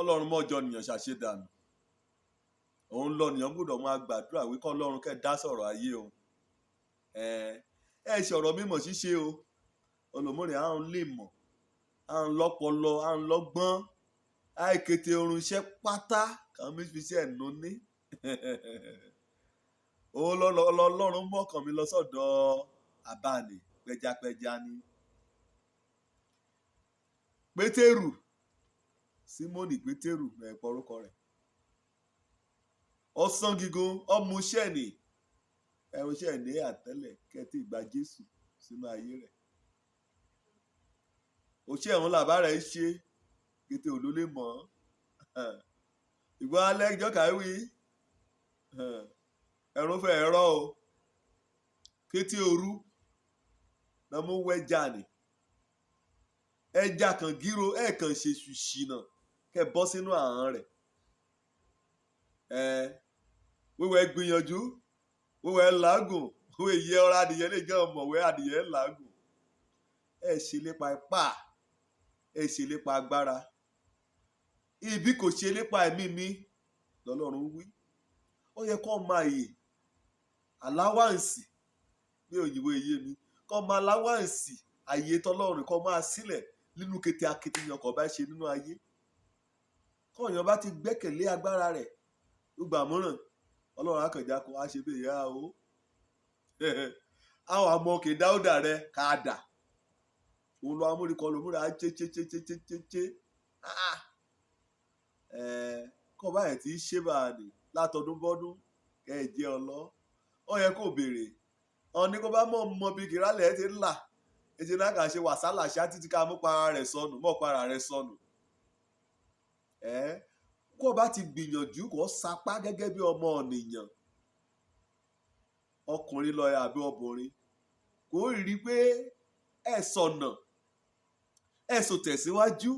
kọ́lọ́run mọ́jọ nìyàn ṣàṣedànù. Òun lọ nìyàn gbọ́dọ̀ máa gbàdúrà wí kọ́lọ́run kẹ́ dá sọ̀rọ̀ ayé o. Ẹ ṣọ̀rọ̀ mímọ̀ ṣíṣe o. Olùmúrè à ń lè mọ̀, à ń lọ́pọlọ, à ń lọ́gbọ́n, àìkété orun iṣẹ́ pátá kàn mí fi sí ẹ̀nu ní. Òun lọ́lọ́run mọ́kàn mi lọ sọ́dọ̀ àbáni pẹjapẹja ni. Pétérù, Símónì Pétérù ẹ̀pọ̀ orúkọ rẹ̀. Ọ̀sán gígùn ọmúṣẹ́ ni ẹ̀rùnṣẹ́ ní àtẹ́lẹ̀ kẹ́tì ìgbà Jésù sínú ayé rẹ̀. Òṣè ẹ̀hún làbá rẹ̀ ṣe kété òlólè mọ́. Ìgbà alẹ́ ìjọ kàwé ẹ̀rùn fẹ́ ẹ̀rọ o kété òru náà mú wẹ́jà ni. Ẹja kan gírò ẹ̀ẹ̀kan ṣe ṣùṣìnà kẹ́ bọ́ sínú àhán rẹ̀. Wíwẹ̀ gbìyànjú wíwẹ̀ làágùn wíwẹ̀ yẹ ọ̀rọ̀ adìyẹ lè jẹ́ ọmọwé adìyẹ làágùn. Ẹ ṣe lépa ipá, ẹ ṣe lépa agbára. Ibi kò ṣe lépa ẹ̀mí mi lọ́lọ́run wí. Ó yẹ kó máa yè aláwáǹsì ní òyìnbó iye mi kó máa aláwáǹsì àyè tọ́lọ́run kó máa sílẹ̀ nínú kété akitiyan kó bá ṣe nínú ayé. Kọ́ọ̀yàn bá ti gbẹ́kẹ̀lé agbára rẹ̀ gbogbo àmúràn Ọlọ́run akànjá kó a ṣe bẹ́ẹ̀ yá o. Àwọn àmọ́ òkè Dáúdà rẹ̀ ká dà. Òun lọ amúrikọ lòmúra chéchéchéchéchéché. Kọ́ báyìí tí ṣé báà ní látọdún bọ́dún kẹ́ ẹ jẹ́ ọlọ́. Ó yẹ kó béèrè. Ọ̀ní kó bá mọ̀ bí kìrálẹ̀ ti ń là. Ètò náà kà ṣe wàsálà ṣá títí ká mú para rẹ̀ sọnù mọ́ para rẹ̀ sọnù. Kó bá ti gbìyànjú kó sapá gẹ́gẹ́ bí ọmọ ènìyàn. Ọkùnrin lọ àbí obìnrin. Kò rí pé ẹ sọnà. Ẹ sò tẹ̀síwájú.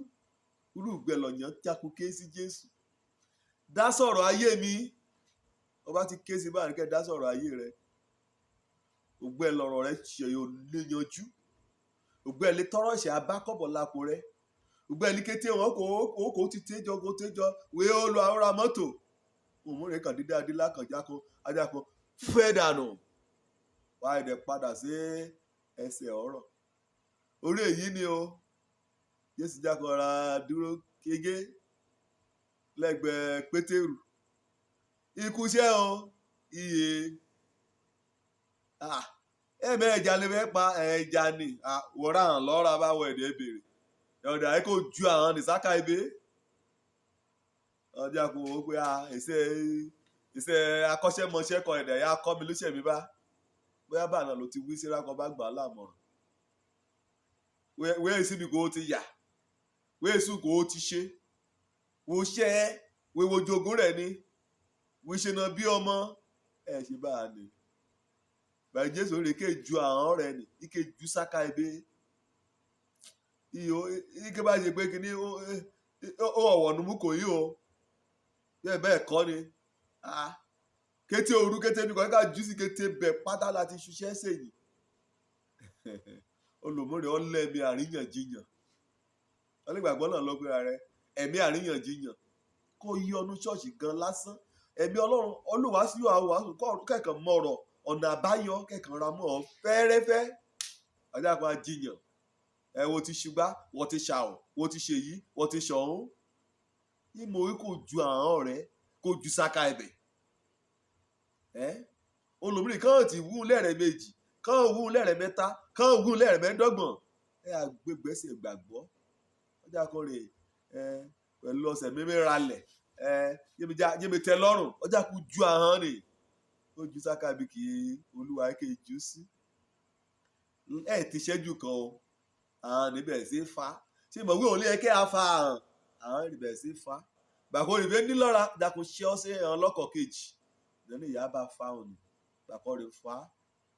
Irúgbẹ́ lọ̀yàn jákú ké sí Jésù. Dá sọ̀rọ̀ ayé mi. Ó bá ti ké sí báyìí kẹ́ dá sọ̀rọ̀ ayé rẹ̀. Ògbẹ́ lọ̀rọ̀ rẹ̀ ṣe yóò lé yanjú. Ògbẹ́ lè tọrọ ṣe abákọ̀bọ̀ lápò rẹ̀. Ògbẹ́ ní kété wọn kò ti téjọ wé ó lọ àwòrán mọ́tò. Òmùrè kan dídá adílá kan ajáko fẹ́ dànù. Wàá ẹ̀dẹ̀ padà sí ẹsẹ̀ ọ̀rọ̀. Orí èyí ni o. Jésù jákọ̀ọ́ra dúró kégé lẹ́gbẹ̀ẹ́ Pétérù. Ikú iṣẹ́ o iye. Ẹ̀mẹ́ ẹja lè fẹ́ pa ẹja ni. Wọ́rà hàn lọ́ra bá wọ ẹ̀dẹ̀ béèrè. Ọ̀dà ẹ kò ju àwọn ní sáká ibé. Ọjà kò wọ́n pé iṣẹ́ akọ́ṣẹ́mọṣẹ́ kan ẹ̀dẹ̀ ya kọ́ mi lóṣẹ̀ mi bá. Bóyá bàánà ló ti wí sí rákọ bá gbà á lámọ̀ràn. Wéè síbi kò ti yà. Wéè sùn kò ti ṣe. Wo ṣẹ́ wéwo jogún rẹ̀ ni. Wo ṣe na bí ọmọ. Ẹ ṣe bá a ní. Bàí Jésù rè ké ju àwọn rẹ̀ ni. Ike ju sáká ibé. Ike bá ṣe pé kíní ó ọ̀wọ̀ nùmú kò yí o. Bẹ́ẹ̀ kọ́ ni. Kété òru kété bí kan ká jù sí kété bẹ̀ pátá láti ṣiṣẹ́ sèyí. Olùmúrè ọlẹ́mi àríyànjiyàn. Onígbàgbọ́ náà lọ gbéra rẹ̀. Ẹ̀mí àríyànjiyàn. Kó yí ọdún ṣọ́ọ̀ṣì gan lásán. Ẹ̀mí Ọlọ́run olùwàásù yóò àwòwàásù kẹ̀kàn mọ̀rọ̀ ọ̀nà àbáyọ kẹ̀kàn ra mọ́ ọ fẹ́rẹ́fẹ́. Ọjà kan ajiyàn. Wo ti ṣùgbá wọ́n ti ṣàwọ̀ wọ́n ti ṣe yìí wọ́n ti ṣọ̀hún. Ìmọ̀ orí kò ju àwọn rẹ̀ kò ju sáká ẹ̀bẹ̀. Olùmúrè kàn ti wú lẹ́rẹ̀ méjì kàn wú lẹ́rẹ̀ mẹ́ta kàn wú lẹ́rẹ̀ mẹ́ẹ̀dọ́gbọ̀n. Àgbègbèsè gbàgbọ́. Ọjà kan rè pẹ̀lú ọ̀sẹ̀ mímí ralẹ̀. Yémi tẹ lọ́rùn ọjà kú ju àwọn ni. Ó ju sáká bí kì í olúwa ké jù sí. Ti ṣẹ́jú kan o. Àwọn níbẹ̀ sí fa. Ṣé ìmọ̀ wí òun lé ẹkẹ́ àfa hàn. Àwọn níbẹ̀ sí fa. Bàkọ́ rè fẹ́ nílọ́ra dàkún ṣe ọ́ sí ẹ̀hàn lọ́kọ̀ kejì. Ìdánilẹ̀ ìyá bá fa òní. Bàkọ́ rè fa.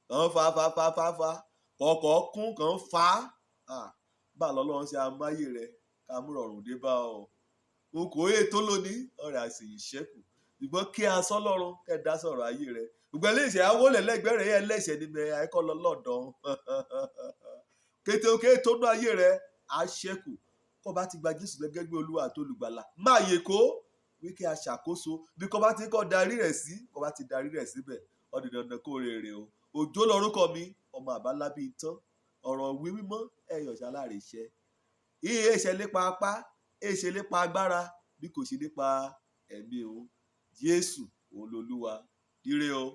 Kàn fa. Kọ̀ọ̀kọ̀ kún kàn fa. Bá lọ́lọ́run ṣe amáyé rẹ̀ ká mú rọrùn dé bá ọ. O kò yé tó lónìí ọ̀rẹ́ àṣeyìn ṣẹ́kù. Ṣùgbọ́n kí a sọ lọ́run kẹ́ dá sọ̀rọ̀ ayé rẹ̀. Ìgbà ilé ìṣẹ́ awólẹ̀ lẹ́gbẹ̀ẹ́ rẹ̀ yẹn lẹ́sẹ̀ ní mẹ́ àìkọ́ lọ́dọ̀. Kété tó nú ayé rẹ̀ á ṣẹ́kù. kó bá ti gba Jésù gẹ́gẹ́ bí Olúwa àti Olùgbàlà máa yè kó wí kí a ṣàkóso bí kò bá ti kọ́ darí rẹ̀ sí kò bá ti darí rẹ̀ síbẹ̀ ó di dandan kó rere o. Òjó lorúkọ mi, ọmọ àbálábí tán, ọ̀rọ̀ ìwé mímọ́ ẹ̀yọ̀ ṣaláre iṣẹ́. Ìyè ṣe lépa apá, èṣe lépa agbára bí kò ṣe lépa ẹ̀mí o. Jésù òun lolúwa. Ire o.